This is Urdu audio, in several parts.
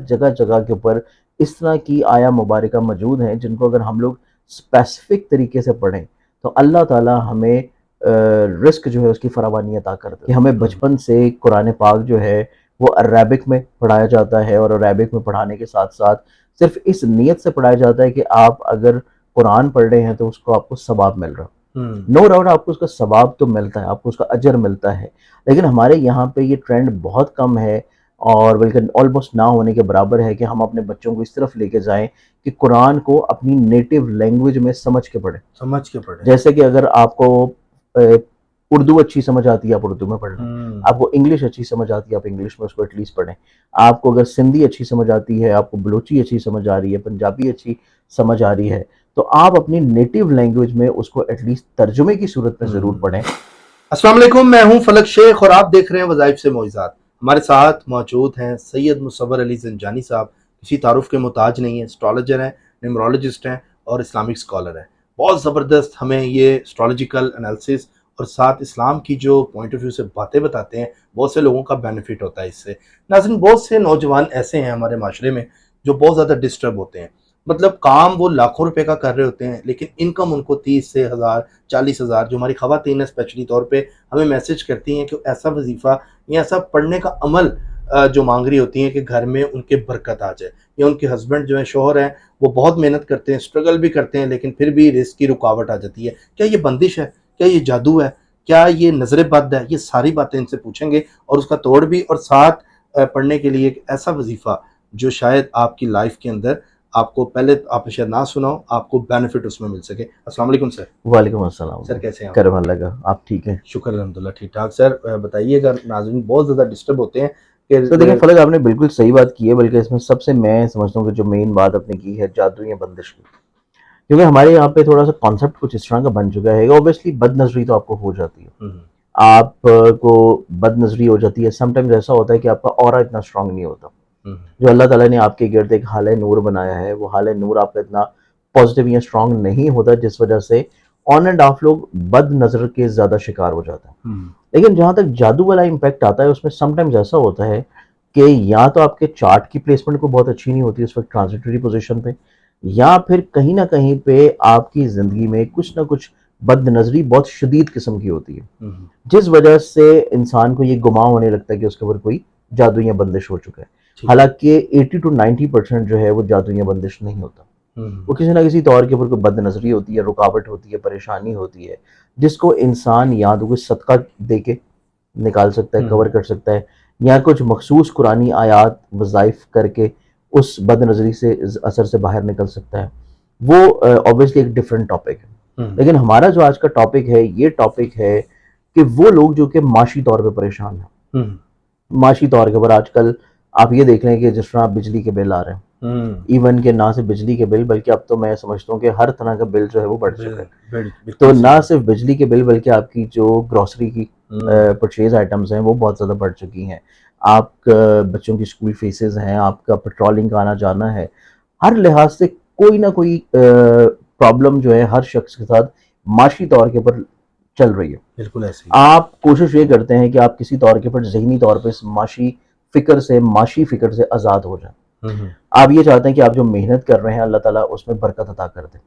جگہ جگہ کے اوپر اس طرح کی آیا مبارکہ موجود ہیں جن کو اگر ہم لوگ اسپیسیفک طریقے سے پڑھیں تو اللہ تعالیٰ ہمیں رزق جو ہے اس کی فراوانی عطا کرتا ہے کہ ہمیں بچپن سے قرآن پاک جو ہے وہ عربک میں پڑھایا جاتا ہے، اور عربک میں پڑھانے کے ساتھ ساتھ صرف اس نیت سے پڑھایا جاتا ہے کہ آپ اگر قرآن پڑھ رہے ہیں تو اس کو آپ کو ثواب مل رہا، نو ڈاؤٹ آپ کو اس کا ثواب تو ملتا ہے، آپ کو اس کا اجر ملتا ہے، لیکن ہمارے یہاں پہ یہ ٹرینڈ بہت کم ہے، اور بلکہ آلموسٹ نہ ہونے کے برابر ہے کہ ہم اپنے بچوں کو اس طرف لے کے جائیں کہ قرآن کو اپنی نیٹو لینگویج میں سمجھ کے پڑھیں جیسے کہ اگر آپ کو اردو اچھی سمجھ آتی ہے آپ اردو میں پڑھ لیں، آپ کو انگلش اچھی سمجھ آتی ہے آپ انگلش میں اس کو ایٹ لیسٹ پڑھیں، آپ کو اگر سندھی اچھی سمجھ آتی ہے، آپ کو بلوچی اچھی سمجھ آ رہی ہے، پنجابی اچھی سمجھ آ رہی ہے، تو آپ اپنی نیٹو لینگویج میں اس کو ایٹ لیسٹ ترجمے کی صورت میں ضرور پڑھیں۔ السلام علیکم، میں ہوں فلک شیخ اور آپ دیکھ رہے ہیں وظائف سے معجزات۔ ہمارے ساتھ موجود ہیں سید مصور علی زنجانی صاحب، کسی تعارف کے محتاج نہیں ہیں، اسٹرالوجر ہیں، نیمرولوجسٹ ہیں اور اسلامک اسکالر ہیں۔ بہت زبردست ہمیں یہ اسٹرالوجیکل انالیسس اور ساتھ اسلام کی جو پوائنٹ آف ویو سے باتیں بتاتے ہیں، بہت سے لوگوں کا بینیفٹ ہوتا ہے اس سے۔ ناظرین، بہت سے نوجوان ایسے ہیں ہمارے معاشرے میں جو بہت زیادہ ڈسٹرب ہوتے ہیں، مطلب کام وہ لاکھوں روپے کا کر رہے ہوتے ہیں لیکن انکم ان کو 30 سے 1000 40,000، جو ہماری خواتین اسپیشلی طور پہ ہمیں میسج کرتی ہیں کہ ایسا وظیفہ یا ایسا پڑھنے کا عمل جو مانگ رہی ہوتی ہیں کہ گھر میں ان کے برکت آ جائے، یا ان کے ہسبینڈ جو ہیں شوہر ہیں وہ بہت محنت کرتے ہیں، اسٹرگل بھی کرتے ہیں، لیکن پھر بھی رزق کی رکاوٹ آ جاتی ہے۔ کیا یہ بندش ہے؟ کیا یہ جادو ہے؟ کیا یہ نظر بد ہے؟ یہ ساری باتیں ان سے پوچھیں گے اور اس کا توڑ بھی، اور ساتھ پڑھنے کے لیے ایک ایسا وظیفہ جو شاید آپ کی لائف کے اندر آپ کو پہلے آپ نے شاید نہ سنا ہو، آپ کو بینیفٹ اس میں مل سکے۔ السلام علیکم سر۔ وعلیکم السلام سر کیسے ہیں آپ؟ کرم اللہ کا، آپ ٹھیک ہیں؟ شکر الحمدللہ ٹھیک ٹھاک۔ سر بتائیے، اگر ناظرین بہت زیادہ ڈسٹرب ہوتے ہیں کہ تو دیکھیں فلک، آپ نے بالکل صحیح بات کی ہے، بلکہ اس میں سب سے میں سمجھتا ہوں کہ جو مین بات آپ نے کی ہے جادو یا بندش کی، کیونکہ ہمارے یہاں پہ تھوڑا سا کانسیپٹ کچھ اس طرح کا بن چکا ہے۔ اوبیسلی بد نظری تو آپ کو ہو جاتی ہے، آپ کو بد نظری ہو جاتی ہے، سم ٹائمز ایسا ہوتا ہے کہ آپ کا اورا اتنا اسٹرانگ نہیں ہوتا، جو اللہ تعالیٰ نے آپ کے گرد ایک حالہ نور بنایا ہے، وہ حالہ نور آپ کا اتنا پازیٹیو یا اسٹرانگ نہیں ہوتا، جس وجہ سے آن اینڈ آف لوگ بد نظر کے زیادہ شکار ہو جاتے ہیں۔ لیکن جہاں تک جادو والا امپیکٹ آتا ہے، اس میں سم ٹائمز ایسا ہوتا ہے کہ یا تو آپ کے چارٹ کی پلیسمنٹ کو بہت اچھی نہیں ہوتی اس وقت ٹرانزٹری پوزیشن پہ، یا پھر کہیں نہ کہیں پہ آپ کی زندگی میں کچھ نہ کچھ بد نظری بہت شدید قسم کی ہوتی ہے، جس وجہ سے انسان کو یہ گمان ہونے لگتا ہے کہ اس کے اوپر کوئی جادو یا بندش ہو چکا ہے۔ حالانکہ 80 to 90% جو ہے وہ جادو یا بندش نہیں ہوتا، وہ کسی نہ کسی طور کے اوپر کوئی بد نظری ہوتی ہے، رکاوٹ ہوتی ہے، پریشانی ہوتی ہے، جس کو انسان یا تو کوئی صدقہ دے کے نکال سکتا ہے، کور کر سکتا ہے، یا کچھ مخصوص قرآنی آیات وظائف کر کے اس بد نظری سے اثر سے باہر نکل سکتا ہے۔ وہ obviously ایک ڈفرینٹ ٹاپک ہے، لیکن ہمارا جو آج کا ٹاپک ہے، یہ ٹاپک ہے کہ وہ لوگ جو کہ معاشی طور پہ پریشان ہیں۔ معاشی طور کے اوپر آج کل آپ یہ دیکھ رہے ہیں کہ جس طرح بجلی کے بل آ رہے ہیں، ایون کہ نہ صرف بجلی کے بل بلکہ اب تو میں سمجھتا ہوں کہ ہر طرح کا بل جو ہے وہ بڑھ چکا ہے، تو نہ صرف بجلی کے بل بلکہ آپ کی جو گروسری کی پرچیز آئٹمز ہیں وہ بہت زیادہ بڑھ چکی ہیں، آپ بچوں کی اسکول فیسز ہیں، آپ کا پیٹرولنگ کا آنا جانا ہے، ہر لحاظ سے کوئی نہ کوئی پرابلم جو ہے ہر شخص کے ساتھ معاشی طور کے اوپر چل رہی ہے۔ بالکل ایسے ہی آپ کوشش یہ کرتے ہیں کہ آپ کسی طور کے اوپر ذہنی طور پہ اس معاشی فکر سے آزاد ہو جائیں۔ آپ یہ چاہتے ہیں کہ آپ جو محنت کر رہے ہیں اللہ تعالیٰ اس میں برکت عطا کر دے،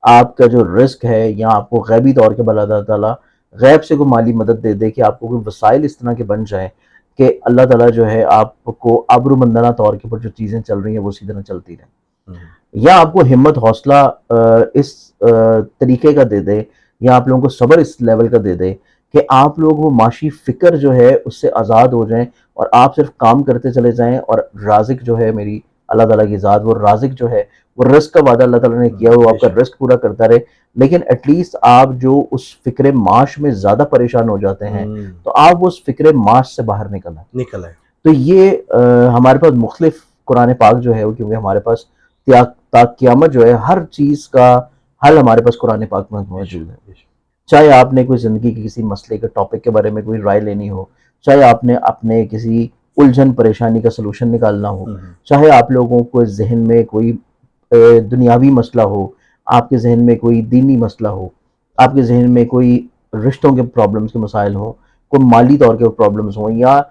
آپ کا جو رزق ہے یا آپ کو غیبی طور کے بل اللہ تعالیٰ غیب سے کوئی مالی مدد دے دے کہ آپ کو کوئی وسائل اس طرح کے بن جائیں کہ اللہ تعالیٰ جو ہے آپ کو آبرومندانہ طور کے اوپر جو چیزیں چل رہی ہیں وہ اسی طرح چلتی رہیں، یا آپ کو ہمت حوصلہ اس طریقے کا دے دے، یا آپ لوگوں کو صبر اس لیول کا دے دے کہ آپ لوگ وہ معاشی فکر جو ہے اس سے آزاد ہو جائیں اور آپ صرف کام کرتے چلے جائیں، اور رازق جو ہے میری اللہ تعالیٰ کی ذات، وہ رازق جو ہے وہ رزق کا وعدہ اللہ تعالیٰ نے کیا وہ آپ کا رزق پورا کرتا رہے، لیکن ایٹ لیسٹ آپ جو اس فکر معاش میں زیادہ پریشان ہو جاتے ہیں تو آپ اس فکر معاش سے باہر نکل آئیں۔ تو یہ ہمارے پاس مختلف قرآن پاک جو ہے وہ، کیونکہ ہمارے پاس تا قیامت جو ہے ہر چیز کا حل ہمارے پاس قرآن پاک میں موجود ہے۔ چاہے آپ نے کوئی زندگی کے کسی مسئلے کے ٹاپک کے بارے میں کوئی رائے لینی ہو، چاہے آپ نے اپنے کسی الجھن پریشانی کا سلوشن نکالنا ہو، چاہے آپ لوگوں کو ذہن میں کوئی دنیاوی مسئلہ ہو، آپ کے ذہن میں کوئی دینی مسئلہ ہو، آپ کے ذہن میں کوئی رشتوں کے پرابلمز کے مسائل ہوں، کوئی مالی طور کے پرابلمز ہوں، یا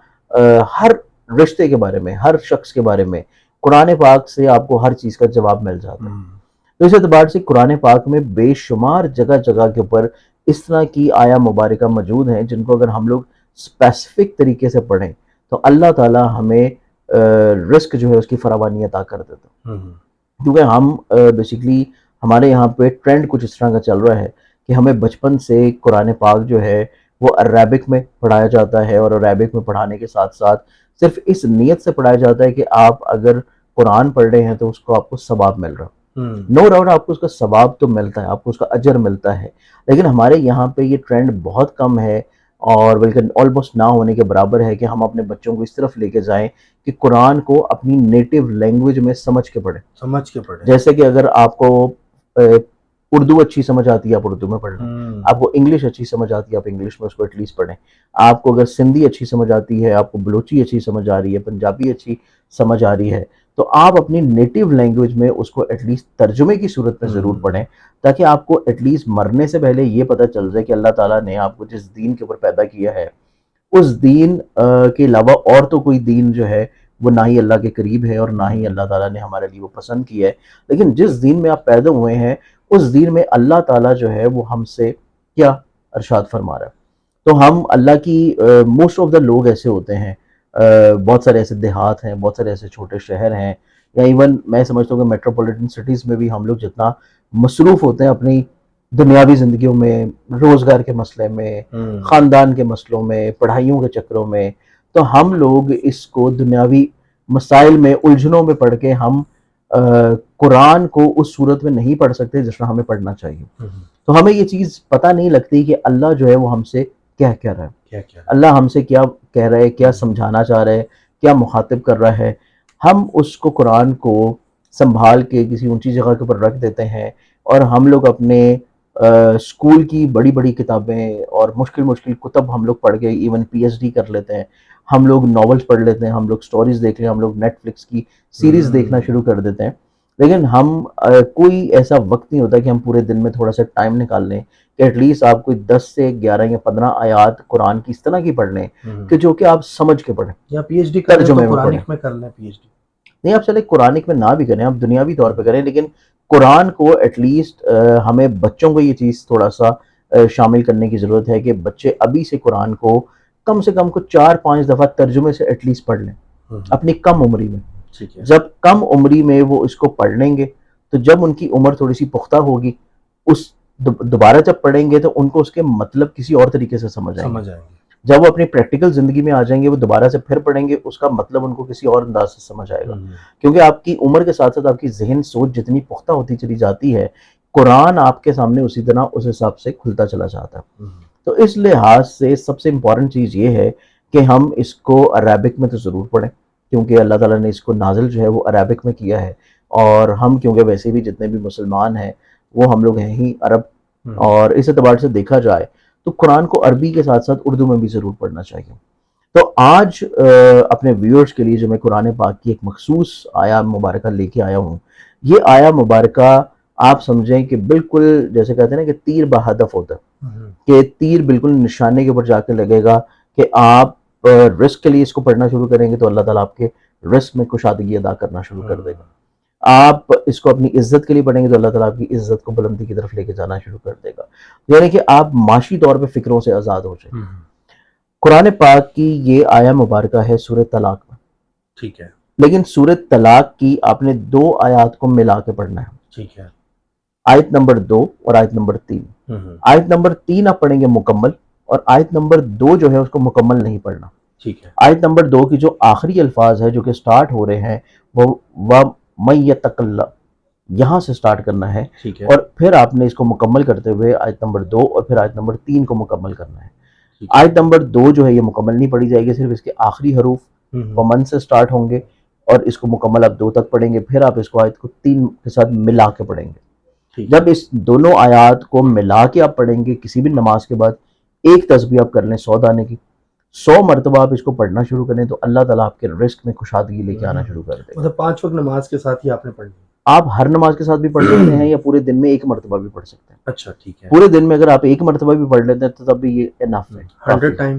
ہر رشتے کے بارے میں، ہر شخص کے بارے میں قرآن پاک سے آپ کو ہر چیز کا جواب مل جاتا ہے. تو اس اعتبار سے قرآن پاک میں بے شمار جگہ جگہ کے اوپر اس طرح کی آیا مبارکہ موجود ہیں جن کو اگر ہم لوگ اسپیسیفک طریقے سے پڑھیں تو اللہ تعالیٰ ہمیں رزق جو ہے اس کی فراوانی عطا کر دیتا ہے. کیونکہ ہم بیسیکلی ہمارے یہاں پہ ٹرینڈ کچھ اس طرح کا چل رہا ہے کہ ہمیں بچپن سے قرآن پاک جو ہے وہ عربک میں پڑھایا جاتا ہے، اور عربک میں پڑھانے کے ساتھ ساتھ صرف اس نیت سے پڑھایا جاتا ہے کہ آپ اگر قرآن پڑھ رہے ہیں تو اس کو آپ کو ثواب مل رہا. نو ڈاؤٹ آپ کو اس کا ثواب تو ملتا ہے، آپ کو اس کا اجر ملتا ہے، لیکن ہمارے یہاں پہ یہ ٹرینڈ بہت کم ہے، اور بلکہ آلموسٹ نہ ہونے کے برابر ہے کہ ہم اپنے بچوں کو اس طرف لے کے جائیں کہ قرآن کو اپنی نیٹو لینگویج میں سمجھ کے پڑھیں. جیسے کہ اگر آپ کو اردو اچھی سمجھ آتی ہے آپ اردو میں پڑھ لیں، آپ کو انگلش اچھی سمجھ آتی ہے آپ انگلش میں اس کو ایٹ لیسٹ پڑھیں، آپ کو اگر سندھی اچھی سمجھ آتی ہے، آپ کو بلوچی اچھی سمجھ آ رہی ہے، پنجابی اچھی سمجھ آ رہی ہے، تو آپ اپنی نیٹو لینگویج میں اس کو ایٹ لیسٹ ترجمے کی صورت میں ضرور پڑھیں، تاکہ آپ کو ایٹ لیسٹ مرنے سے پہلے یہ پتہ چل جائے کہ اللہ تعالیٰ نے آپ کو جس دین کے اوپر پیدا کیا ہے اس دین کے علاوہ اور تو کوئی دین جو ہے وہ نہ ہی اللہ کے قریب ہے اور نہ ہی اللہ تعالیٰ نے ہمارے لیے وہ پسند کیا ہے. لیکن جس دین میں آپ پیدا ہوئے ہیں اس دین میں اللہ تعالیٰ جو ہے وہ ہم سے کیا ارشاد فرما رہا ہے. تو ہم اللہ کی موسٹ آف دا لوگ ایسے ہوتے ہیں، بہت سارے ایسے دیہات ہیں، بہت سارے ایسے چھوٹے شہر ہیں، یا ایون میں سمجھتا ہوں کہ میٹروپولیٹن سٹیز میں بھی ہم لوگ جتنا مصروف ہوتے ہیں اپنی دنیاوی زندگیوں میں، روزگار کے مسئلے میں، خاندان کے مسئلوں میں، پڑھائیوں کے چکروں میں، تو ہم لوگ اس کو دنیاوی مسائل میں الجھنوں میں پڑھ کے ہم قرآن کو اس صورت میں نہیں پڑھ سکتے جس طرح ہمیں پڑھنا چاہیے. تو ہمیں یہ چیز پتہ نہیں لگتی کہ اللہ جو ہے وہ ہم سے کیا کہہ رہا ہے، اللہ ہم سے کیا کہہ رہا ہے، کیا سمجھانا چاہ رہا ہے، کیا مخاطب کر رہا ہے. ہم اس کو قرآن کو سنبھال کے کسی اونچی جگہ کے اوپر رکھ دیتے ہیں، اور ہم لوگ اپنے اسکول کی بڑی بڑی کتابیں اور مشکل مشکل کتب ہم لوگ پڑھ کے ایون پی ایچ ڈی کر لیتے ہیں، ہم لوگ ناولز پڑھ لیتے ہیں، ہم لوگ سٹوریز دیکھ لیں، ہم لوگ نیٹ فلکس کی سیریز دیکھنا شروع کر دیتے ہیں. لیکن ہم کوئی ایسا وقت نہیں ہوتا کہ ہم پورے دن میں تھوڑا سا ٹائم نکال لیں کہ ایٹ لیسٹ آپ کوئی 10 سے 11 یا 15 آیات قرآن کی اس طرح کی پڑھ لیں کہ جو کہ آپ سمجھ کے پڑھیں، یا پی ایچ ڈی کر لیں تو قرآنک میں کر لیں. پی ایچ ڈی نہیں، آپ چلے قرآنک میں نہ بھی کریں، آپ دنیاوی طور پہ کریں، لیکن قرآن کو ایٹ لیسٹ ہمیں بچوں کو یہ چیز تھوڑا سا شامل کرنے کی ضرورت ہے کہ بچے ابھی سے قرآن کو کم سے کم 4-5 دفعہ ترجمے سے ایٹ لیسٹ پڑھ لیں اپنی کم عمری میں. جب کم عمری میں وہ اس کو پڑھ لیں گے تو جب ان کی عمر تھوڑی سی پختہ ہوگی، اس دوبارہ جب پڑھیں گے تو ان کو اس کے مطلب کسی اور طریقے سے سمجھ آئیں گے. جب وہ اپنی پریکٹیکل زندگی میں آ جائیں گے وہ دوبارہ سے پھر پڑھیں گے، اس کا مطلب ان کو کسی اور انداز سے سمجھ آئے گا. کیونکہ آپ کی عمر کے ساتھ ساتھ آپ کی ذہن سوچ جتنی پختہ ہوتی چلی جاتی ہے، قرآن آپ کے سامنے اسی طرح اس حساب سے کھلتا چلا جاتا ہے. تو اس لحاظ سے سب سے امپورٹنٹ چیز یہ ہے کہ ہم اس کو عربک میں تو ضرور پڑھیں، کیونکہ اللہ تعالیٰ نے اس کو نازل جو ہے وہ عربک میں کیا ہے، اور ہم کیونکہ ویسے بھی جتنے بھی مسلمان ہیں وہ ہم لوگ ہیں ہی عرب، اور اس اعتبار سے دیکھا جائے تو قرآن کو عربی کے ساتھ ساتھ اردو میں بھی ضرور پڑھنا چاہیے. تو آج اپنے ویورز کے لیے جو میں قرآن پاک کی ایک مخصوص آیا مبارکہ لے کے آیا ہوں، یہ آیا مبارکہ آپ سمجھیں کہ بالکل جیسے کہتے ہیں نا کہ تیر بہدف ہوتا ہے، کہ تیر بالکل نشانے کے اوپر جا کے لگے گا کہ آپ رزق کے لیے اس کو پڑھنا شروع کریں گے تو اللہ تعالیٰ آپ کے رزق میں کشادگی ادا کرنا شروع کر دے گا. آپ اس کو اپنی عزت کے لیے پڑھیں گے تو اللہ تعالیٰ آپ کی عزت کو بلندی کی طرف لے کے جانا شروع کر دے گا، یعنی کہ آپ معاشی طور پہ فکروں سے آزاد ہو جائیں. قرآن پاک کی یہ آیا مبارکہ ہے سورہ طلاق میں، ٹھیک ہے، لیکن سورہ طلاق کی آپ نے 2 آیات کو ملا کے پڑھنا ہے. ٹھیک ہے، آیت نمبر 2 اور آیت نمبر 3. آیت نمبر 3 آپ پڑھیں گے مکمل، اور آیت نمبر 2 جو ہے اس کو مکمل نہیں پڑھنا. ٹھیک ہے. آیت نمبر 2 کی جو آخری الفاظ ہے جو کہ سٹارٹ ہو رہے ہیں وہ وَمَن يَتَّقِ اللَّهَ، یہاں سے سٹارٹ کرنا ہے، ٹھیک ہے، اور پھر آپ نے اس کو مکمل کرتے ہوئے آیت نمبر 2 اور پھر آیت نمبر 3 کو مکمل کرنا ہے. آیت نمبر 2 جو ہے یہ مکمل نہیں پڑھی جائے گی، صرف اس کے آخری حروف ومن سے سٹارٹ ہوں گے، اور اس کو مکمل آپ 2 تک پڑھیں گے، پھر آپ اس کو آیت کو 3 کے ساتھ ملا کے پڑھیں گے. جب اس دونوں آیات کو ملا کے آپ پڑھیں گے کسی بھی نماز کے بعد، ایک تسبیح آپ کر لیں 100 دانے کی، 100 مرتبہ آپ اس کو پڑھنا شروع کریں تو اللہ تعالیٰ آپ کے رزق میں کشادگی لے کے آنا شروع کر دے گا. مطلب 5 وقت نماز کے ساتھ ہی آپ نے پڑھنی ہے؟ آپ ہر نماز کے ساتھ بھی پڑھ سکتے ہیں یا پورے دن میں ایک مرتبہ بھی پڑھ سکتے ہیں. اچھا ٹھیک ہے. پورے دن میں اگر آپ ایک مرتبہ بھی پڑھ لیتے ہیں تو تب بھی یہ انف ہے. 100 ٹائم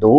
2